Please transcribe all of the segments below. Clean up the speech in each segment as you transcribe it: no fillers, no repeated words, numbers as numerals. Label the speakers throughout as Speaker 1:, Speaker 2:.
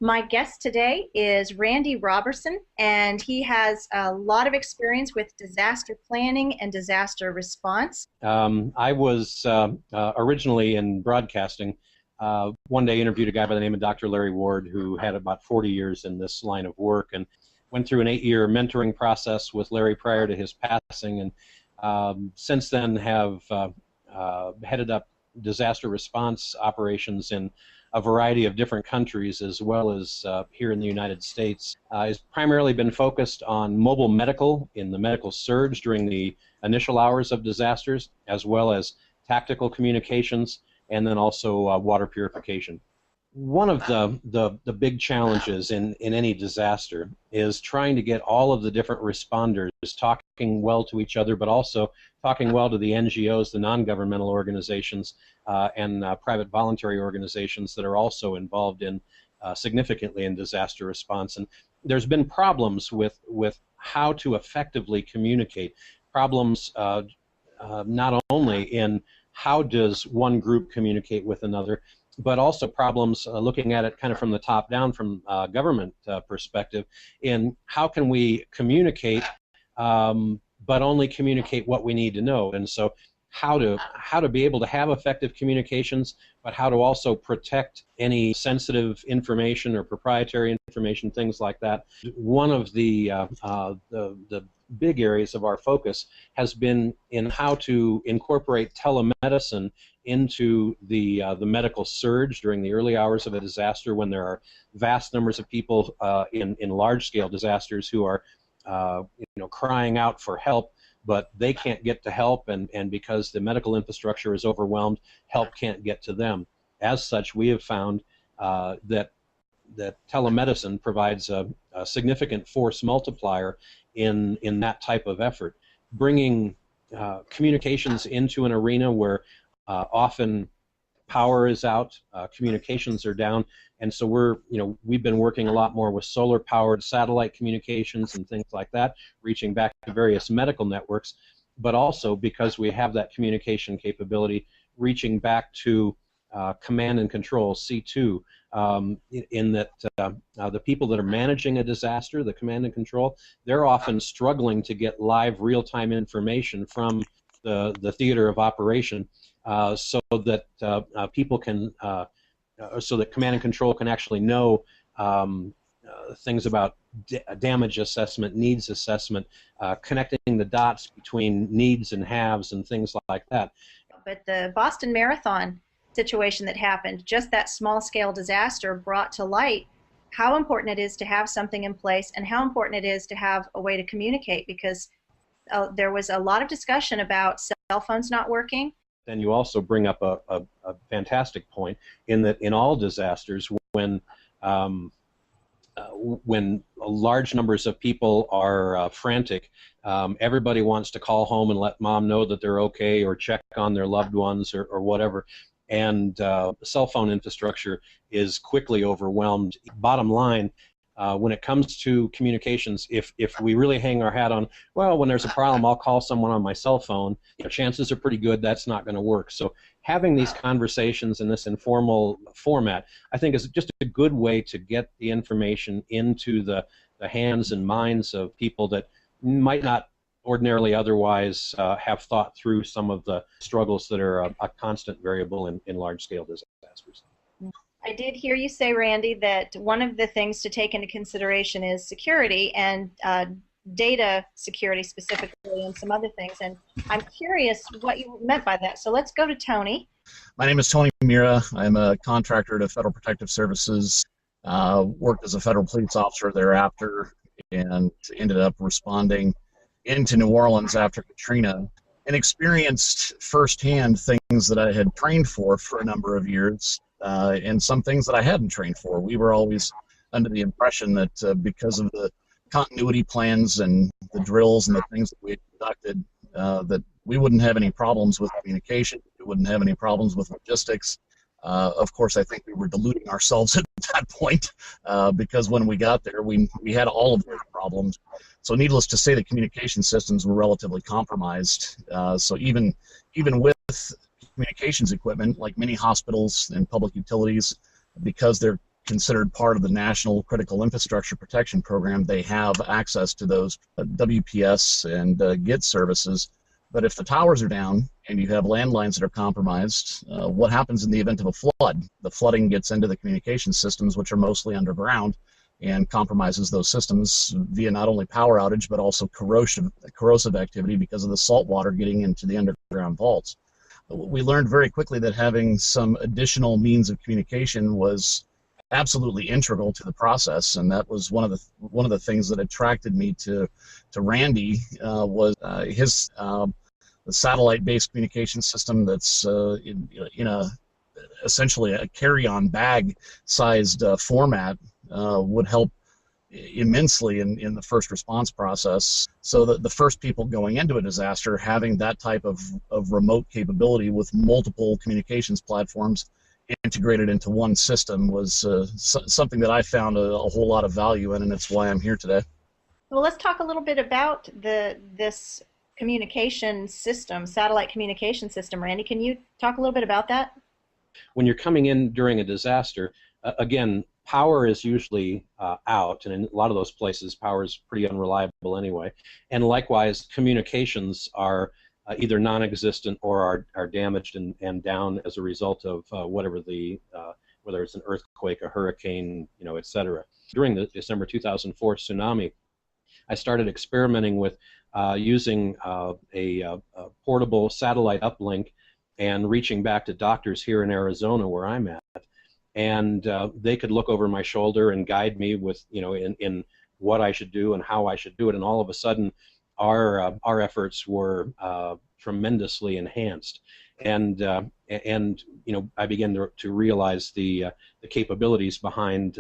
Speaker 1: My guest today is Randy Roberson, and he has a lot of experience with disaster planning and disaster response.
Speaker 2: I was originally in broadcasting. One day interviewed a guy by the name of Dr. Larry Ward, who had about 40 years in this line of work, and went through an 8-year mentoring process with Larry prior to his passing, and since then have headed up disaster response operations in a variety of different countries, as well as here in the United States. Has primarily been focused on mobile medical in the medical surge during the initial hours of disasters, as well as tactical communications, and then also water purification. One of the big challenges in any disaster is trying to get all of the different responders talking well to each other, but also talking well to the NGOs, the non-governmental organizations, and private voluntary organizations that are also involved in significantly in disaster response. And there's been problems with how to effectively communicate. Problems not only in how does one group communicate with another, but also problems looking at it kind of from the top down, from government perspective, in how can we communicate, but only communicate what we need to know. And so how to be able to have effective communications, but how to also protect any sensitive information or proprietary information, things like that. One of the big areas of our focus has been in how to incorporate telemedicine into the medical surge during the early hours of a disaster, when there are vast numbers of people in large-scale disasters who are crying out for help, but they can't get to help, and because the medical infrastructure is overwhelmed, help can't get to them. As such, we have found that telemedicine provides a significant force multiplier in that type of effort, bringing communications into an arena where often power is out, communications are down, and so we've been working a lot more with solar-powered satellite communications and things like that, reaching back to various medical networks, but also because we have that communication capability, reaching back to command and control, C2, in that the people that are managing a disaster, the command and control, they're often struggling to get live real-time information from the theater of operation, so that people can, so that command and control can actually know things about damage assessment, needs assessment, connecting the dots between needs and haves and things like that.
Speaker 1: But the Boston Marathon situation that happened, just that small-scale disaster brought to light how important it is to have something in place and how important it is to have a way to communicate, because there was a lot of discussion about cell phones not working.
Speaker 2: Then you also bring up a fantastic point in that in all disasters, when large numbers of people are frantic, everybody wants to call home and let mom know that they're okay, or check on their loved ones, or whatever. And cell phone infrastructure is quickly overwhelmed. Bottom line, when it comes to communications, if we really hang our hat on, well, when there's a problem, I'll call someone on my cell phone, chances are pretty good that's not going to work. So having these conversations in this informal format, I think, is just a good way to get the information into the hands and minds of people that might not ordinarily otherwise have thought through some of the struggles that are a constant variable in large-scale disasters.
Speaker 1: I did hear you say, Randy, that one of the things to take into consideration is security, and data security specifically, and some other things. And I'm curious what you meant by that. So let's go to Tony.
Speaker 3: My name is Tony Myhra. I'm a contractor to Federal Protective Services. Worked as a federal police officer thereafter, and ended up responding into New Orleans after Katrina, and experienced firsthand things that I had trained for a number of years, and some things that I hadn't trained for. We were always under the impression that because of the continuity plans and the drills and the things that we had conducted, that we wouldn't have any problems with communication, we wouldn't have any problems with logistics. Of course, I think we were deluding ourselves at that point, because when we got there, we had all of those problems. So needless to say, the communication systems were relatively compromised. So even with communications equipment, like many hospitals and public utilities, because they're considered part of the National Critical Infrastructure Protection Program, they have access to those WPS and GIT services. But if the towers are down and you have landlines that are compromised, what happens in the event of a flood? The flooding gets into the communication systems, which are mostly underground, and compromises those systems via not only power outage, but also corrosive activity because of the salt water getting into the underground vaults. We learned very quickly that having some additional means of communication was absolutely integral to the process, and that was one of the things that attracted me to Randy was his the satellite-based communication system that's in a essentially a carry-on bag-sized format would help immensely in the first response process. So that the first people going into a disaster having that type of remote capability with multiple communications platforms integrated into one system was something that I found a whole lot of value in, and it's why I'm here today.
Speaker 1: Well, let's talk a little bit about this communication system, satellite communication system. Randy, can you talk a little bit about that?
Speaker 2: When you're coming in during a disaster, again, power is usually out, and in a lot of those places, power is pretty unreliable anyway. And likewise, communications are either non-existent or are damaged and down as a result of whatever whether it's an earthquake, a hurricane, etc. During the December 2004 tsunami, I started experimenting with using a portable satellite uplink and reaching back to doctors here in Arizona where I'm at. And they could look over my shoulder and guide me with, in what I should do and how I should do it. And all of a sudden, our efforts were tremendously enhanced. And I began to realize the capabilities behind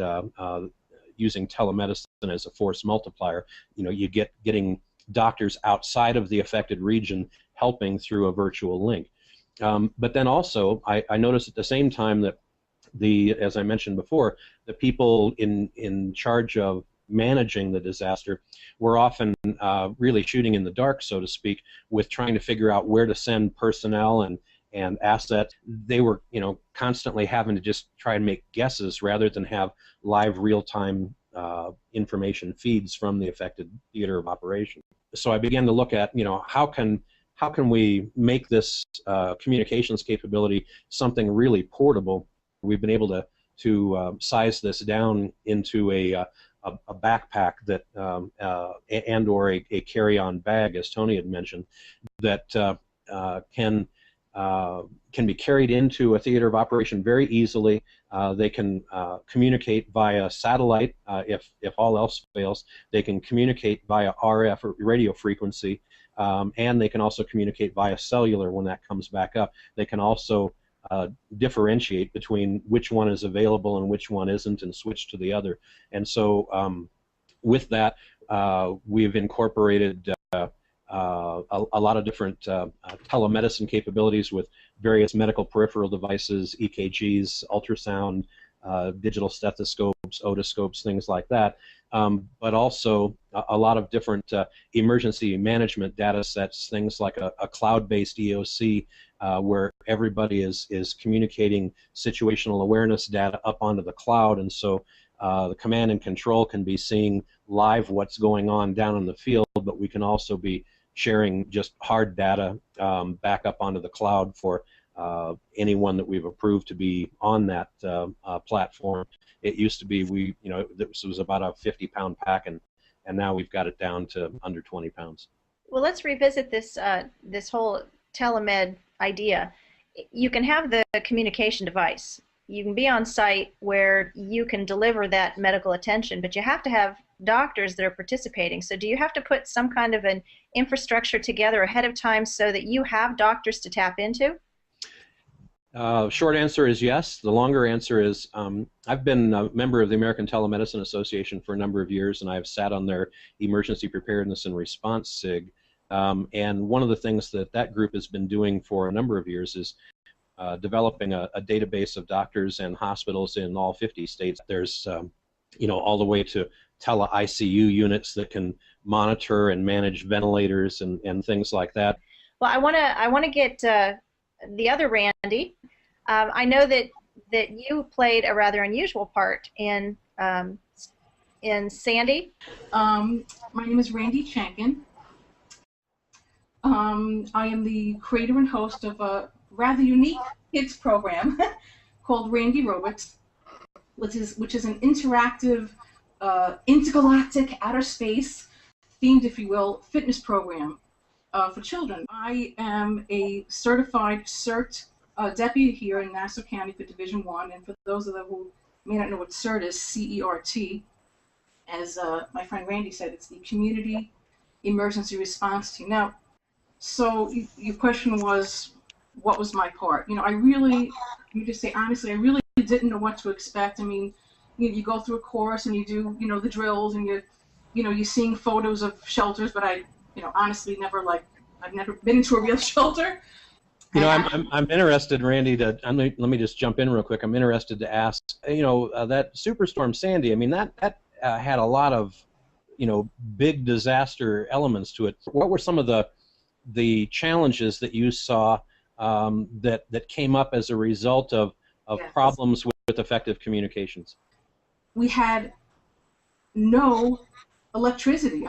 Speaker 2: using telemedicine as a force multiplier. You getting doctors outside of the affected region helping through a virtual link. But then also, I noticed at the same time that as I mentioned before, the people in charge of managing the disaster were often really shooting in the dark, so to speak, with trying to figure out where to send personnel and assets. They were, constantly having to just try and make guesses rather than have live, real-time information feeds from the affected theater of operation. So I began to look at, how can we make this communications capability something really portable. We've been able to size this down into a backpack that and or a carry-on bag, as Tony had mentioned, that can be carried into a theater of operation very easily. They can communicate via satellite if all else fails. They can communicate via RF or radio frequency, and they can also communicate via cellular when that comes back up. They can also differentiate between which one is available and which one isn't and switch to the other. And so with that, we've incorporated a lot of different telemedicine capabilities with various medical peripheral devices, EKGs, ultrasound, digital stethoscopes, otoscopes, things like that, but also a lot of different emergency management data sets, things like a cloud-based EOC where everybody is communicating situational awareness data up onto the cloud, and so the command and control can be seeing live what's going on down in the field, but we can also be sharing just hard data back up onto the cloud for anyone that we've approved to be on that platform. It used to be this was about a 50-pound pack, and now we've got it down to under 20 pounds.
Speaker 1: Well, let's revisit this this whole telemed idea. You can have the communication device. You can be on site where you can deliver that medical attention, but you have to have doctors that are participating. So do you have to put some kind of an infrastructure together ahead of time so that you have doctors to tap into?
Speaker 2: Short answer is yes. The longer answer is I've been a member of the American Telemedicine Association for a number of years, and I've sat on their Emergency Preparedness and Response SIG. And one of the things that group has been doing for a number of years is developing a database of doctors and hospitals in all 50 states. There's, all the way to tele-ICU units that can monitor and manage ventilators and things like that.
Speaker 1: Well, I want to get the other Randy. I know that that you played a rather unusual part in Sandy.
Speaker 4: My name is Randy Chankin. I am the creator and host of a rather unique kids program called Randy Robots, which is an interactive, intergalactic, outer space themed, if you will, fitness program for children. I am a certified CERT deputy here in Nassau County for Division 1, and for those of them who may not know what CERT is, CERT, as my friend Randy said, it's the Community Emergency Response Team. Now, so your question was, what was my part? You know, let me just say honestly, I really didn't know what to expect. I mean, you go through a course and you do, the drills, and you're seeing photos of shelters, but honestly I've never been into a real shelter.
Speaker 2: I'm interested, Randy, let me just jump in real quick. I'm interested to ask, that Superstorm Sandy, I mean, that had a lot of, big disaster elements to it. What were some of the challenges that you saw that came up as a result of
Speaker 4: Yes.
Speaker 2: problems with effective communications?
Speaker 4: We had no electricity.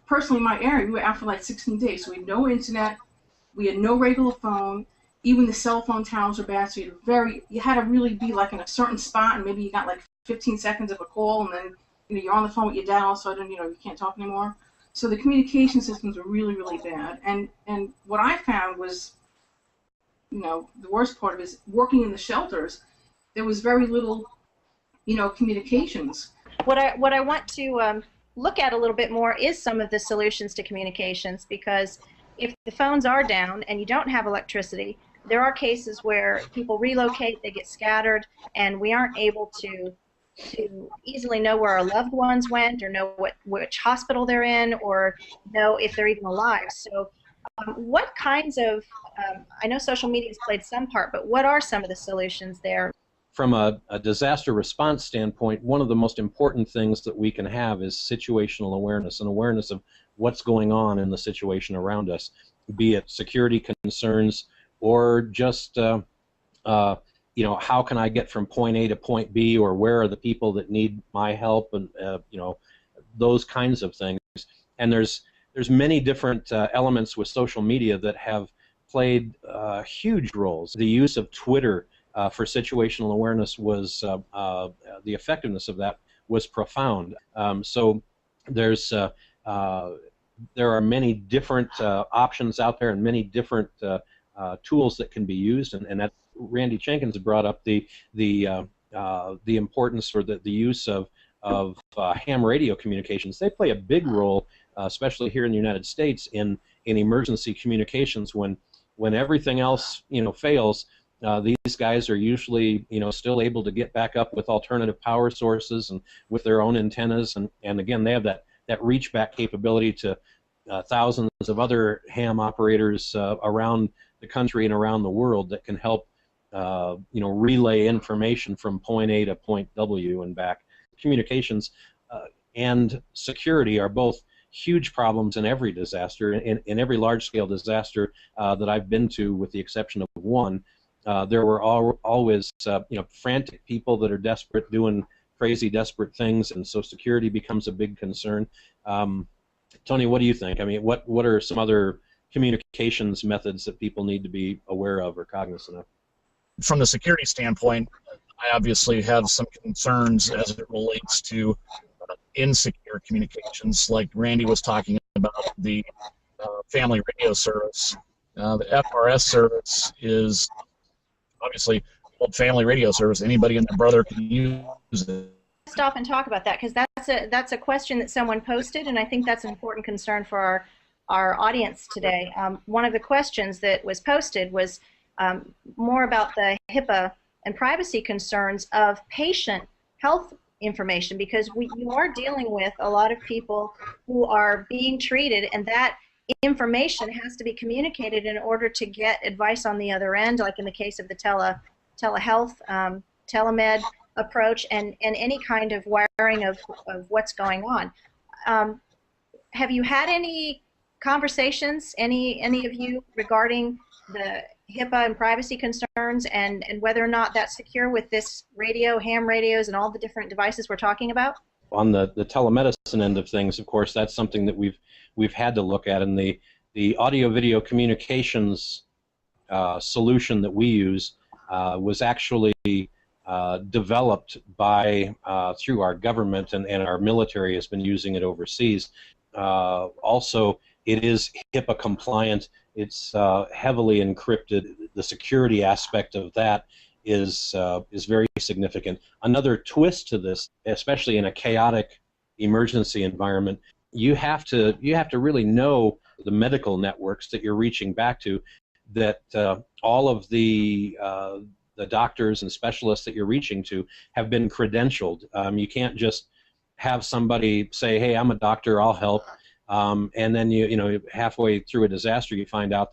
Speaker 4: Personally, in my area, we were out for like 16 days, so we had no internet, we had no regular phone, even the cell phone towers were bad, so you had to really be like in a certain spot, and maybe you got like 15 seconds of a call, and then you're on the phone with your dad all of a sudden, you can't talk anymore. So the communication systems were really, really bad. And what I found was, the worst part of it is working in the shelters, there was very little, communications.
Speaker 1: What I want to look at a little bit more is some of the solutions to communications, because if the phones are down and you don't have electricity, there are cases where people relocate, they get scattered, and we aren't able to easily know where our loved ones went, or know which hospital they're in, or know if they're even alive. So what kinds of, I know social media has played some part, but what are some of the solutions there?
Speaker 2: From a disaster response standpoint, one of the most important things that we can have is situational awareness, and awareness of what's going on in the situation around us, be it security concerns or just how can I get from point A to point B, or where are the people that need my help, and those kinds of things. And there's many different elements with social media that have played huge roles. The use of Twitter for situational awareness was the effectiveness of that was profound. So there are many different options out there, and many different tools that can be used, and that Randy Jenkins brought up the importance for the use of ham radio communications. They play a big role, especially here in the United States, in emergency communications when everything else fails. These guys are usually still able to get back up with alternative power sources and with their own antennas, and again they have that reach back capability to thousands of other ham operators around the country and around the world that can help relay information from point A to point W and back. Communications and security are both huge problems in every disaster. In every large-scale disaster that I've been to, with the exception of one, there were always frantic people that are desperate, doing crazy, desperate things, and so security becomes a big concern. Tony, what do you think? I mean, what are some other communications methods that people need to be aware of or cognizant of?
Speaker 3: From the security standpoint, I obviously have some concerns as it relates to insecure communications, like Randy was talking about the family radio service. The FRS service is obviously called family radio service. Anybody and their brother can use it.
Speaker 1: Stop and talk about that, because that's a question that someone posted, and I think that's an important concern for our audience today. One of the questions that was posted was more about the Hipaa and privacy concerns of patient health information, because you are dealing with a lot of people who are being treated, and that information has to be communicated in order to get advice on the other end, like in the case of the telehealth, telemed approach, and any kind of wiring of what's going on. Have you had any conversations, any of you, regarding the HIPAA and privacy concerns, and whether or not that's secure with this radio, ham radios, and all the different devices we're talking about?
Speaker 2: On the telemedicine end of things, of course, that's something that we've had to look at, and the audio-video communications solution that we use was actually developed by through our government, and our military has been using it overseas. Also, it is HIPAA compliant. It's heavily encrypted. The security aspect of that is very significant. Another twist to this, especially in a chaotic emergency environment, you have to really know the medical networks that you're reaching back to, that all of the doctors and specialists that you're reaching to have been credentialed. You can't just have somebody say, "Hey, I'm a doctor, I'll help," and then you know halfway through a disaster you find out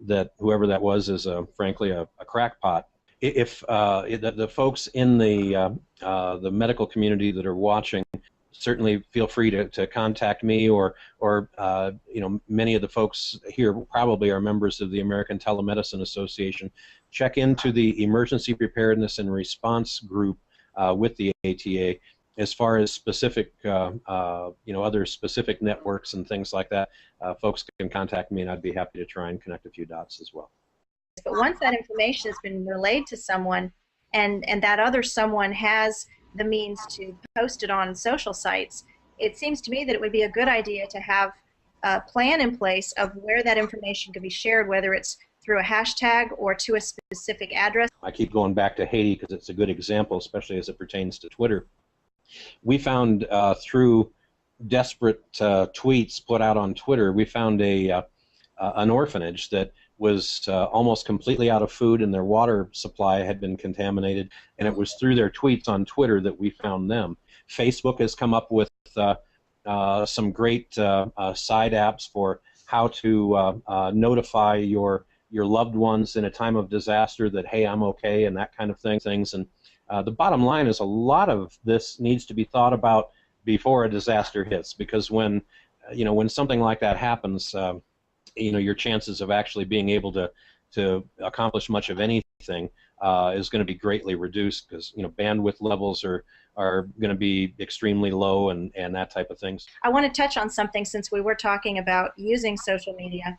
Speaker 2: that whoever that was is frankly a crackpot. If the folks in the medical community that are watching, certainly feel free to contact me, or you know, many of the folks here probably are members of the American Telemedicine Association. Check into the Emergency Preparedness and Response group with the ATA. As far as specific, you know, other specific networks and things like that, folks can contact me, and I'd be happy to try and connect a few dots as well.
Speaker 1: But once that information has been relayed to someone, and that other someone has the means to post it on social sites, it seems to me that it would be a good idea to have a plan in place of where that information could be shared, whether it's through a hashtag or to a specific address.
Speaker 2: I keep going back to Haiti because it's a good example, especially as it pertains to Twitter. We found through desperate tweets put out on Twitter, we found an orphanage that was almost completely out of food, and their water supply had been contaminated, and it was through their tweets on Twitter that we found them. Facebook has come up with some great side apps for how to notify your loved ones in a time of disaster that, hey, I'm okay, and that kind of things. And the bottom line is a lot of this needs to be thought about before a disaster hits, because when something like that happens, you know, your chances of actually being able to accomplish much of anything is going to be greatly reduced, because, you know, bandwidth levels are going to be extremely low, and that type of things.
Speaker 1: I want to touch on something, since we were talking about using social media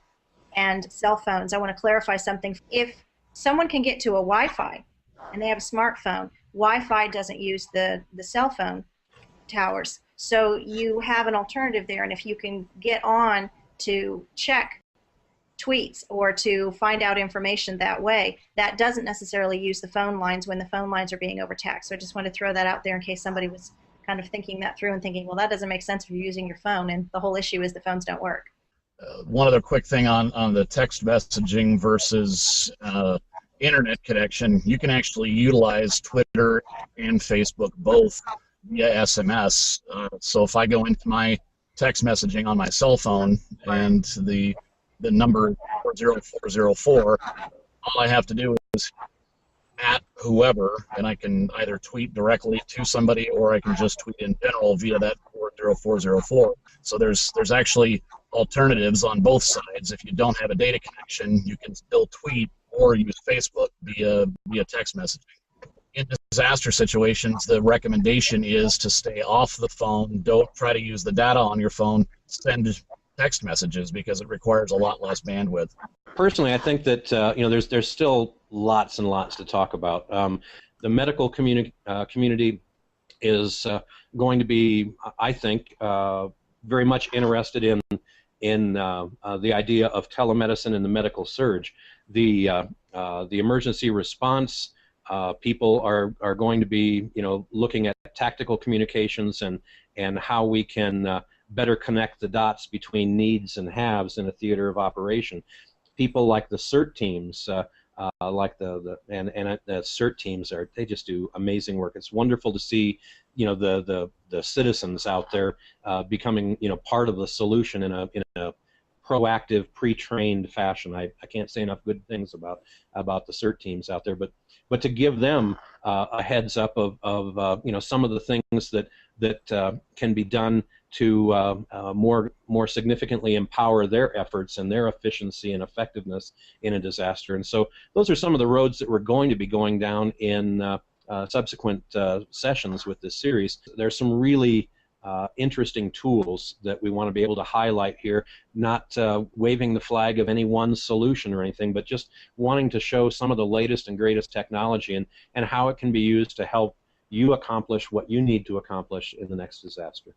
Speaker 1: and cell phones. I want to clarify something. If someone can get to a Wi-Fi and they have a smartphone, Wi-Fi doesn't use the cell phone towers. So you have an alternative there, and if you can get on to check tweets or to find out information that way, that doesn't necessarily use the phone lines when the phone lines are being overtaxed. So I just wanted to throw that out there in case somebody was kind of thinking that through and thinking, well, that doesn't make sense if you're using your phone, and the whole issue is the phones don't work.
Speaker 3: One other quick thing on the text messaging versus internet connection, you can actually utilize Twitter and Facebook both via SMS. So if I go into my text messaging on my cell phone and the number 40404, all I have to do is at whoever, and I can either tweet directly to somebody, or I can just tweet in general via that 40404. So there's actually alternatives on both sides. If you don't have a data connection, you can still tweet or use Facebook via text messaging. In disaster situations, the recommendation is to stay off the phone. Don't try to use the data on your phone. Send text messages, because it requires a lot less bandwidth. Personally,
Speaker 2: I think that you know, there's still lots and lots to talk about. The medical community is going to be, I think, very much interested in the idea of telemedicine and the medical surge. The emergency response people are going to be, you know, looking at tactical communications and how we can better connect the dots between needs and haves in a theater of operation. People like the CERT teams, like the CERT teams, they just do amazing work. It's wonderful to see, you know, the citizens out there becoming, you know, part of the solution in a proactive, pre-trained fashion. I can't say enough good things about the CERT teams out there, but to give them a heads up of you know, some of the things that can be done to more significantly empower their efforts and their efficiency and effectiveness in a disaster. And so those are some of the roads that we're going to be going down in subsequent sessions with this series. There's some really interesting tools that we want to be able to highlight here, not waving the flag of any one solution or anything, but just wanting to show some of the latest and greatest technology and how it can be used to help you accomplish what you need to accomplish in the next disaster.